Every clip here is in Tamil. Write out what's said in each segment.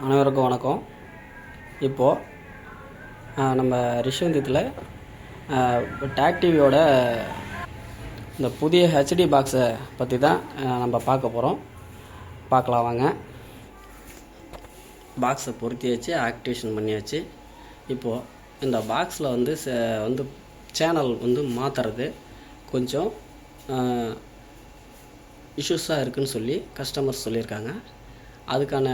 அனைவருக்கும் வணக்கம். இப்போது நம்ம ரிஷவந்தியத்தில் டாக் டிவியோட இந்த புதிய ஹெச்டி பாக்ஸை பற்றி தான் நம்ம பார்க்க போகிறோம். பார்க்கலாம் வாங்க. பாக்ஸை பொருத்தியாச்சு, ஆக்டிவேஷன் பண்ணியாச்சு. இப்போது இந்த பாக்ஸில் வந்து சேனல் மாற்றுறது கொஞ்சம் இஷ்யூஸாக இருக்குதுன்னு சொல்லி கஸ்டமர்ஸ் சொல்லியிருக்காங்க. அதுக்கான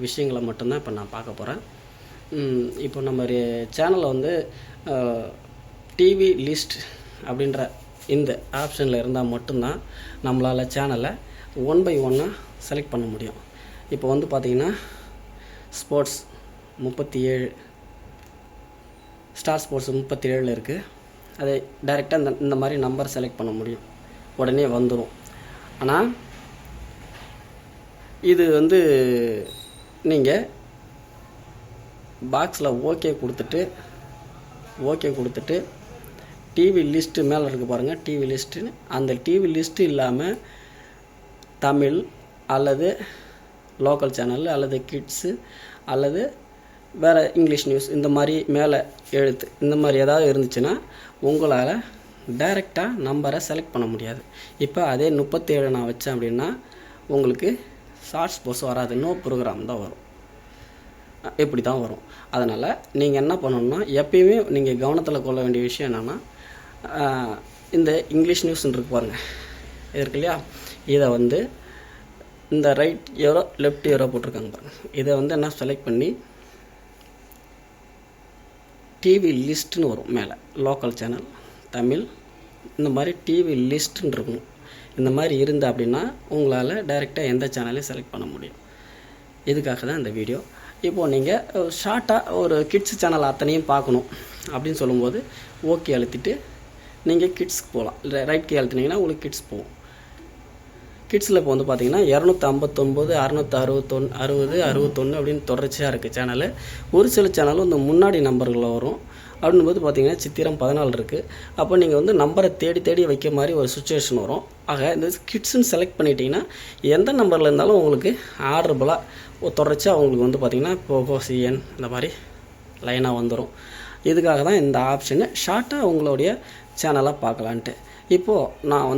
விஷயங்களை மட்டும்தான் இப்போ நான் பார்க்க போகிறேன். இப்போ நம்ம சேனலில் டிவி லிஸ்ட் அப்படின்ற இந்த ஆப்ஷனில் இருந்தால் மட்டும்தான் நம்மளால் சேனலை 1 by 1 செலக்ட் பண்ண முடியும். இப்போ பார்த்திங்கன்னா ஸ்போர்ட்ஸ் 37, ஸ்டார் ஸ்போர்ட்ஸ் 37 இருக்குது. அதை டைரெக்டாக இந்த மாதிரி நம்பர் செலக்ட் பண்ண முடியும், உடனே வந்துடும். ஆனால் இது நீங்கள் பாக்ஸில் ஓகே கொடுத்துட்டு டிவி லிஸ்ட்டு மேலே இருக்குது பாருங்கள், டிவி லிஸ்ட்டுன்னு. அந்த டிவி லிஸ்ட்டு இல்லாமல் தமிழ் அல்லது லோக்கல் சேனல் அல்லது கிட்ஸு அல்லது வேறு இங்கிலீஷ் நியூஸ் இந்த மாதிரி மேலே எழுத்து இந்த மாதிரி ஏதாவது இருந்துச்சுன்னா உங்களால் டைரெக்டாக நம்பரை செலக்ட் பண்ண முடியாது. இப்போ அதே 37 நான் வச்சேன் அப்படின்னா உங்களுக்கு ஷார்ட் ஸ்போர்ட்ஸ் வராது, நோ ப்ரோக்ராம் தான் வரும். இப்படி தான் வரும். அதனால் நீங்கள் என்ன பண்ணணும்னா, எப்பயுமே நீங்கள் கவனத்தில் கொள்ள வேண்டிய விஷயம் என்னென்னா, இந்த இங்கிலீஷ் நியூஸ்ன்னு இருக்கு பாருங்கள், இது இருக்கு இல்லையா, இதை இந்த ரைட் ஏரோ லெஃப்ட் ஏரோ போட்டிருக்காங்க பாருங்கள், இதை என்ன செலக்ட் பண்ணி டிவி லிஸ்ட்டுன்னு வரும் மேலே, லோக்கல் சேனல் தமிழ் இந்த மாதிரி டிவி லிஸ்ட்டுன்னு இருக்கும். இந்த மாதிரி இருந்தால் அப்படின்னா உங்களால் டைரெக்டாக எந்த சேனலையும் செலக்ட் பண்ண முடியும். இதுக்காக தான் இந்த வீடியோ. இப்போது நீங்கள் ஷார்ட்டாக ஒரு கிட்ஸ் சேனல் அத்தனையும் பார்க்கணும் அப்படின்னு சொல்லும்போது ஓகே அழுத்திட்டு நீங்கள் கிட்ஸ்க்கு போகலாம். ரைட் கே அழுத்தினீங்கன்னா உங்களுக்கு கிட்ஸ் போகும். கிட்ஸில் இப்போ பார்த்தீங்கன்னா 259, 661, 60, 61 அப்படின்னு தொடர்ச்சியாக இருக்குது சேனலு. ஒரு சில சேனலும் இந்த முன்னாடி நம்பர்களில் வரும். அப்படின்போது பார்த்தீங்கன்னா சித்திரம் 14 இருக்குது. அப்போ நீங்கள் நம்பரை தேடி வைக்க மாதிரி ஒரு சுச்சுவேஷன் வரும். ஆக இந்த கிட்ஸுன்னு செலக்ட் பண்ணிட்டீங்கன்னா எந்த நம்பரில் இருந்தாலும் உங்களுக்கு ஆர்டரபுளாக தொடர்ச்சியாக உங்களுக்கு பார்த்தீங்கன்னா போகோ சிஎன் இந்த மாதிரி லைனாக வந்துடும். இதுக்காக தான் இந்த ஆப்ஷனு, ஷார்ட்டாக உங்களுடைய சேனலாக பார்க்கலான்ட்டு. இப்போது நான்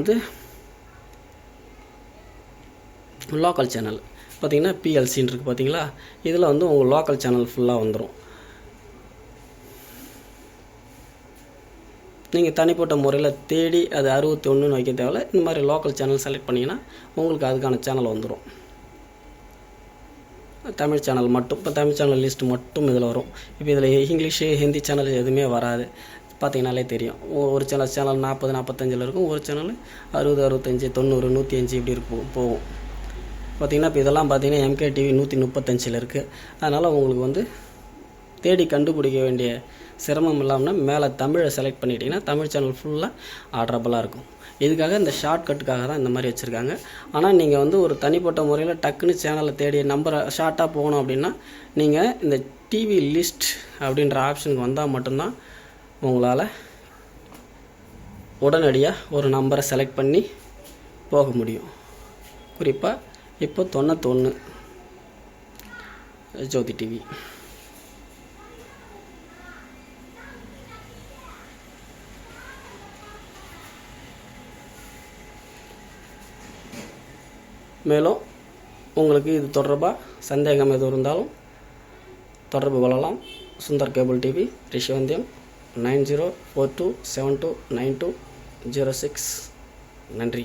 லோக்கல் சேனல் பார்த்திங்கன்னா பிஎல்சின்னு இருக்குது பார்த்தீங்களா, இதில் உங்கள் லோக்கல் சேனல் ஃபுல்லாக வந்துடும். நீங்கள் தனிப்பட்ட முறையில் தேடி அது 61 வைக்க தேவையில்ல. இந்த மாதிரி லோக்கல் சேனல் செலக்ட் பண்ணிங்கன்னா உங்களுக்கு அதுக்கான சேனல் வந்துடும். தமிழ் சேனல் மட்டும், இப்போ தமிழ் சேனல் லிஸ்ட் மட்டும் இதில் வரும். இப்போ இதில் இங்கிலீஷு ஹிந்தி சேனல் எதுவுமே வராது. பார்த்தீங்கனாலே தெரியும். ஒரு சேனல் 40, 45 இருக்கும், ஒரு சேனல் 60, 65, 90, 105 இப்படி போகும். பார்த்திங்கன்னா இப்போ இதெல்லாம் பார்த்தீங்கன்னா எம்கே டிவி 135 இருக்குது. அதனால் உங்களுக்கு தேடி கண்டுபிடிக்க வேண்டிய சிரமம் இல்லாமல் மேலே தமிழை செலக்ட் பண்ணிட்டீங்கன்னா தமிழ் சேனல் ஃபுல்லாக ஆர்டரபுளாக இருக்கும். இதுக்காக இந்த ஷார்ட்கட்டுக்காக தான் இந்த மாதிரி வச்சுருக்காங்க. ஆனால் நீங்கள் ஒரு தனிப்பட்ட முறையில் டக்குன்னு சேனலை தேடி நம்பரை ஷார்ட்டாக போகணும் அப்படின்னா நீங்கள் இந்த டிவி லிஸ்ட் அப்படின்ற ஆப்ஷனுக்கு வந்தால் மட்டும்தான் உங்களால் உடனடியாக ஒரு நம்பரை செலக்ட் பண்ணி போக முடியும். குறிப்பாக இப்போ 91 ஜோதி டிவி. மேலும் உங்களுக்கு இது தொடர்பாக சந்தேகம் எதுவும் இருந்தாலும் தொடர்பு கொள்ளலாம். Sundar cable TV, Rishivandiyam, 9042729206. நன்றி.